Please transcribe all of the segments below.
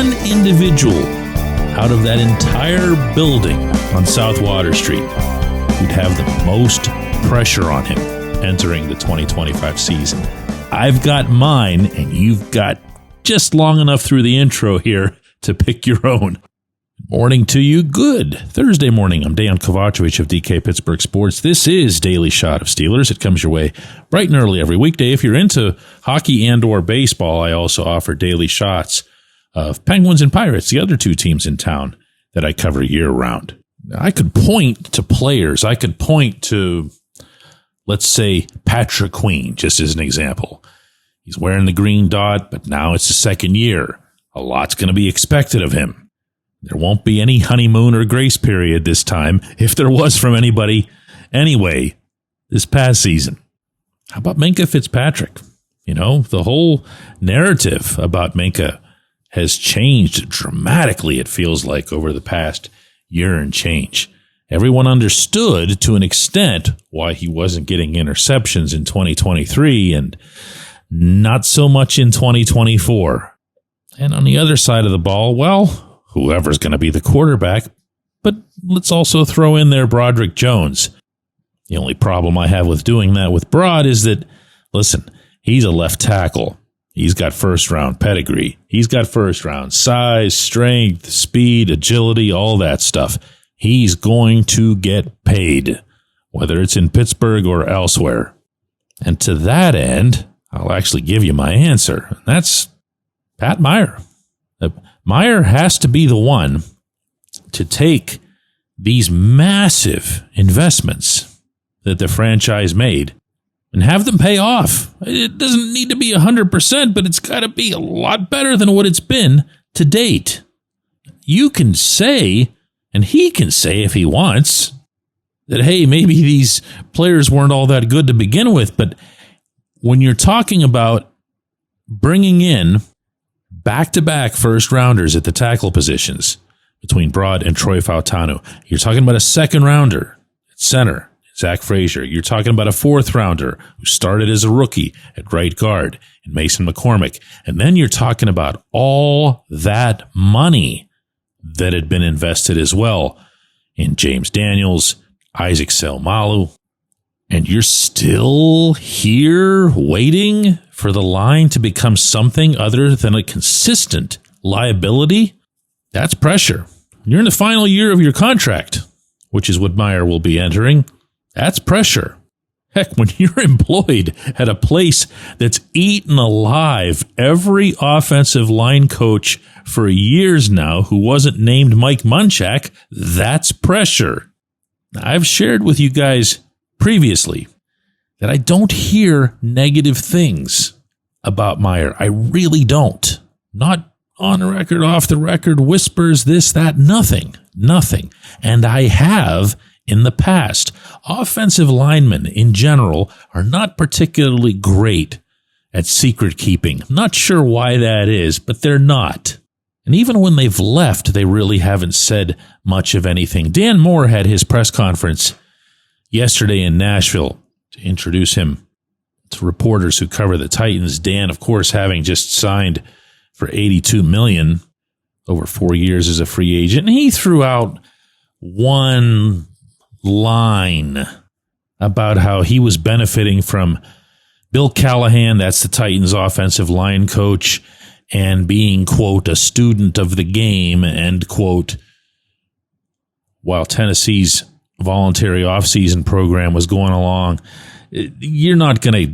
one individual out of that entire building on South Water Street who'd have the most pressure on him entering the 2025 season. I've got mine, and you've got just long enough through the intro here to pick your own. Morning to you. Good Thursday morning. I'm Dejan Kovacevic of DK Pittsburgh Sports. This is Daily Shot of Steelers. It comes your way bright and early every weekday. If you're into hockey and or baseball, I also offer daily shots of Penguins and Pirates, the other two teams in town that I cover year-round. I could point to players. I could point to, let's say, Patrick Queen, just as an example. He's wearing the green dot, but now it's the second year. A lot's going to be expected of him. There won't be any honeymoon or grace period this time, if there was from anybody anyway this past season. How about Minkah Fitzpatrick? You know, the whole narrative about Minkah has changed dramatically, it feels like, over the past year and change. Everyone understood to an extent why he wasn't getting interceptions in 2023 and not so much in 2024. And on the other side of the ball, well, whoever's going to be the quarterback, but let's also throw in there Broderick Jones. The only problem I have with doing that with Brod is that, listen, he's a left tackle. He's got first-round pedigree. He's got first-round size, strength, speed, agility, all that stuff. He's going to get paid, whether it's in Pittsburgh or elsewhere. And to that end, I'll actually give you my answer. That's Pat Meyer. Meyer has to be the one to take these massive investments that the franchise made and have them pay off. It doesn't need to be 100%, but it's got to be a lot better than what it's been to date. You can say, and he can say if he wants, that, hey, maybe these players weren't all that good to begin with, but when you're talking about bringing in back-to-back first-rounders at the tackle positions between Brod and Troy Fautanu, you're talking about a second-rounder at center, Zach Frazier. You're talking about a fourth-rounder who started as a rookie at right guard in Mason McCormick. And then you're talking about all that money that had been invested as well in James Daniels, Isaac Seumalo. And you're still here waiting for the line to become something other than a consistent liability? That's pressure. You're in the final year of your contract, which is what Meyer will be entering. That's pressure. Heck, when you're employed at a place that's eaten alive every offensive line coach for years now who wasn't named Mike Munchak, that's pressure. Now, I've shared with you guys previously that I don't hear negative things about Meyer. I really don't. Not on the record, off the record, whispers, this, that, nothing. And I have in the past. Offensive linemen in general are not particularly great at secret keeping. I'm not sure why that is, but they're not. And even when they've left, they really haven't said much of anything. Dan Moore had his press conference yesterday in Nashville to introduce him to reporters who cover the Titans. Dan, of course, having just signed for $82 million over 4 years as a free agent. And he threw out one line about how he was benefiting from Bill Callahan, that's the Titans offensive line coach, and being, quote, a student of the game, end quote, while Tennessee's voluntary offseason program was going along. You're not gonna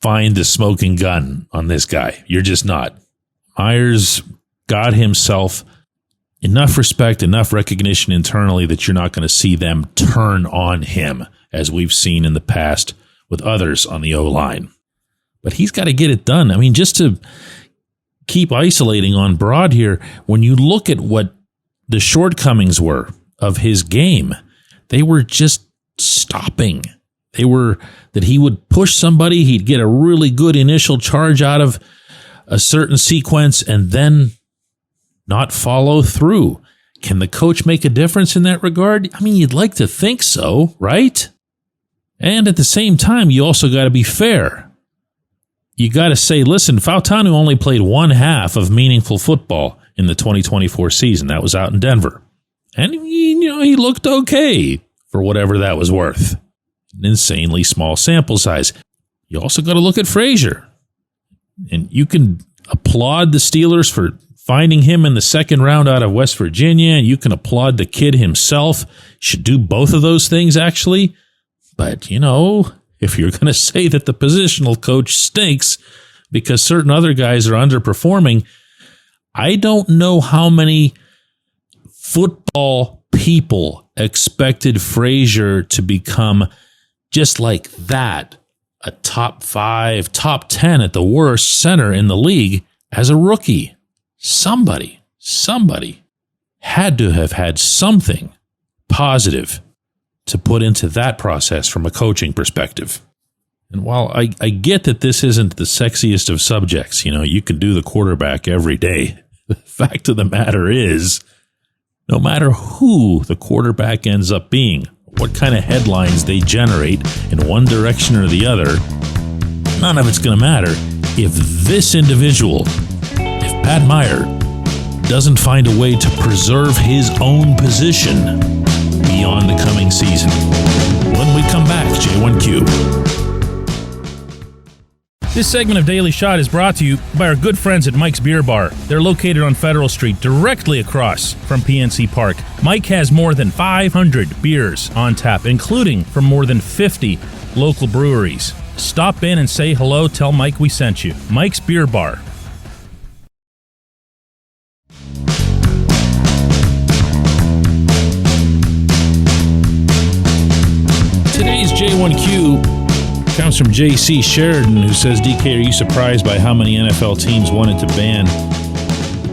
find the smoking gun on this guy. You're just not. Meyer's got himself enough respect, enough recognition internally that you're not going to see them turn on him, as we've seen in the past with others on the O-line. But he's got to get it done. I mean, just to keep isolating on Brod here, when you look at what the shortcomings were of his game, they were just stopping. They were that he would push somebody, he'd get a really good initial charge out of a certain sequence, and then not follow through. Can the coach make a difference in that regard? I mean, you'd like to think so, right? And at the same time, you also got to be fair. you got to say, listen, Fautanu only played one half of meaningful football in the 2024 season. That was out in Denver. And, he looked okay for whatever that was worth. An insanely small sample size. You also got to look at Frazier. And you can applaud the Steelers for finding him in the second round out of West Virginia. And you can applaud the kid himself. Should do both of those things, actually. But, if you're going to say that the positional coach stinks because certain other guys are underperforming, I don't know how many football people expected Frazier to become just like that, a top 5, top 10 at the worst center in the league as a rookie. Somebody had to have had something positive to put into that process from a coaching perspective. And while I get that this isn't the sexiest of subjects, you can do the quarterback every day. The fact of the matter is, no matter who the quarterback ends up being, what kind of headlines they generate in one direction or the other, none of it's going to matter if this individual, if Pat Meyer, doesn't find a way to preserve his own position beyond the coming season. When we come back, J1Q. This segment of Daily Shot is brought to you by our good friends at Mike's Beer Bar. They're located on Federal Street, directly across from PNC Park. Mike has more than 500 beers on tap, including from more than 50 local breweries. Stop in and say hello. Tell Mike we sent you. Mike's Beer Bar. Today's J1Q comes from J.C. Sheridan, who says, DK, are you surprised by how many NFL teams wanted to ban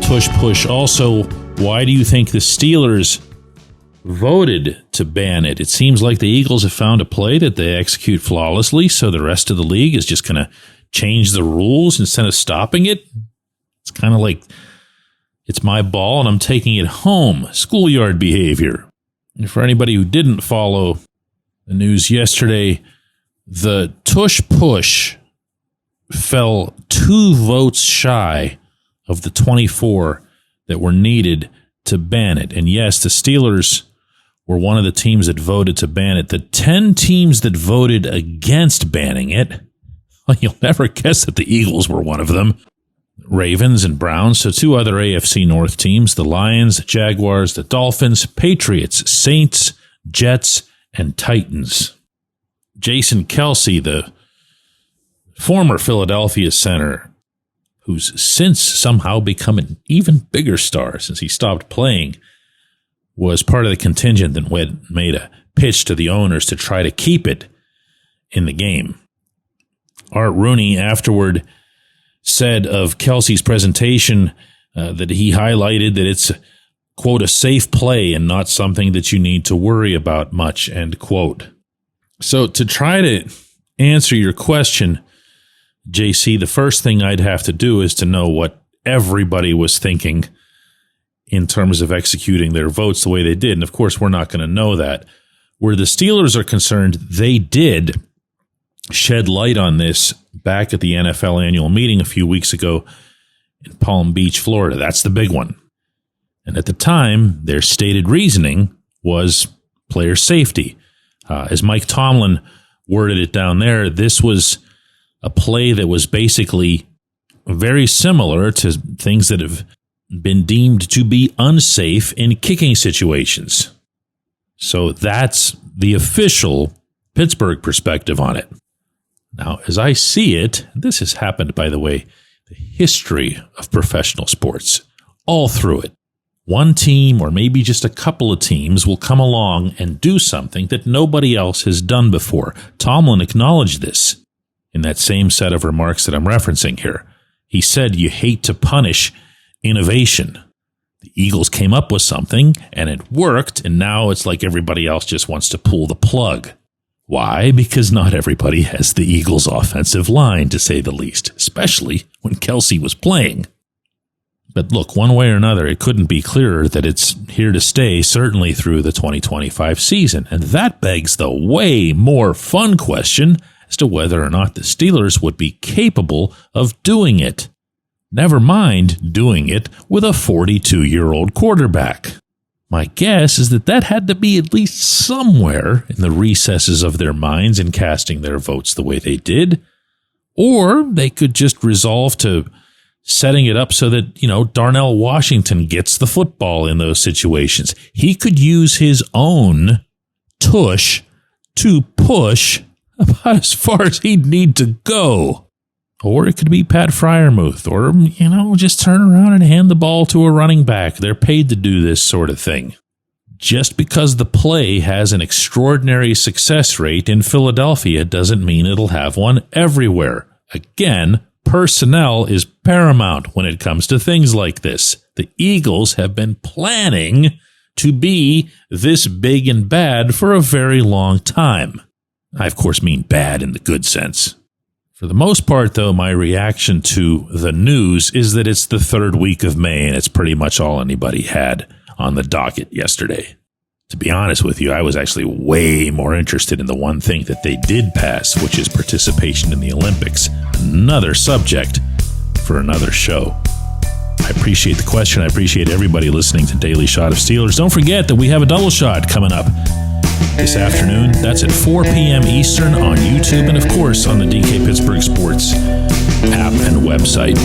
tush push? Also, why do you think the Steelers voted to ban it? It seems like the Eagles have found a play that they execute flawlessly, so the rest of the league is just going to change the rules instead of stopping it. It's kind of like, it's my ball and I'm taking it home. Schoolyard behavior. And for anybody who didn't follow the news yesterday, the tush push fell 2 votes shy of the 24 that were needed to ban it. And yes, the Steelers were one of the teams that voted to ban it. The 10 teams that voted against banning it, well, you'll never guess that the Eagles were one of them. Ravens and Browns, so 2 other AFC North teams, the Lions, the Jaguars, the Dolphins, Patriots, Saints, Jets, and Titans. Jason Kelce, the former Philadelphia center, who's since somehow become an even bigger star since he stopped playing, was part of the contingent that made a pitch to the owners to try to keep it in the game. Art Rooney afterward said of Kelce's presentation that he highlighted that it's, quote, a safe play and not something that you need to worry about much, end quote. So to try to answer your question, JC, the first thing I'd have to do is to know what everybody was thinking in terms of executing their votes the way they did. And of course, we're not going to know that. Where the Steelers are concerned, they did shed light on this back at the NFL annual meeting a few weeks ago in Palm Beach, Florida. That's the big one. And at the time, their stated reasoning was player safety. As Mike Tomlin worded it down there, this was a play that was basically very similar to things that have been deemed to be unsafe in kicking situations. So that's the official Pittsburgh perspective on it. Now, as I see it, this has happened, by the way, the history of professional sports, all through it. One team, or maybe just a couple of teams, will come along and do something that nobody else has done before. Tomlin acknowledged this in that same set of remarks that I'm referencing here. He said, you hate to punish innovation. The Eagles came up with something, and it worked, and now it's like everybody else just wants to pull the plug. Why? Because not everybody has the Eagles' offensive line, to say the least, especially when Kelce was playing. But look, one way or another, it couldn't be clearer that it's here to stay, certainly through the 2025 season. And that begs the way more fun question as to whether or not the Steelers would be capable of doing it. Never mind doing it with a 42-year-old quarterback. My guess is that had to be at least somewhere in the recesses of their minds in casting their votes the way they did. Or they could just resolve to setting it up so that, Darnell Washington gets the football in those situations. He could use his own tush to push about as far as he'd need to go. Or it could be Pat Freiermuth, or, just turn around and hand the ball to a running back. They're paid to do this sort of thing. Just because the play has an extraordinary success rate in Philadelphia doesn't mean it'll have one everywhere. Again, personnel is paramount when it comes to things like this. The Eagles have been planning to be this big and bad for a very long time. I, of course, mean bad in the good sense. For the most part, though, my reaction to the news is that it's the third week of May, and it's pretty much all anybody had on the docket yesterday. To be honest with you, I was actually way more interested in the one thing that they did pass, which is participation in the Olympics. Another subject for another show. I appreciate the question. I appreciate everybody listening to Daily Shot of Steelers. Don't forget that we have a double shot coming up this afternoon. That's at 4 p.m. Eastern on YouTube and, of course, on the DK Pittsburgh Sports app and website.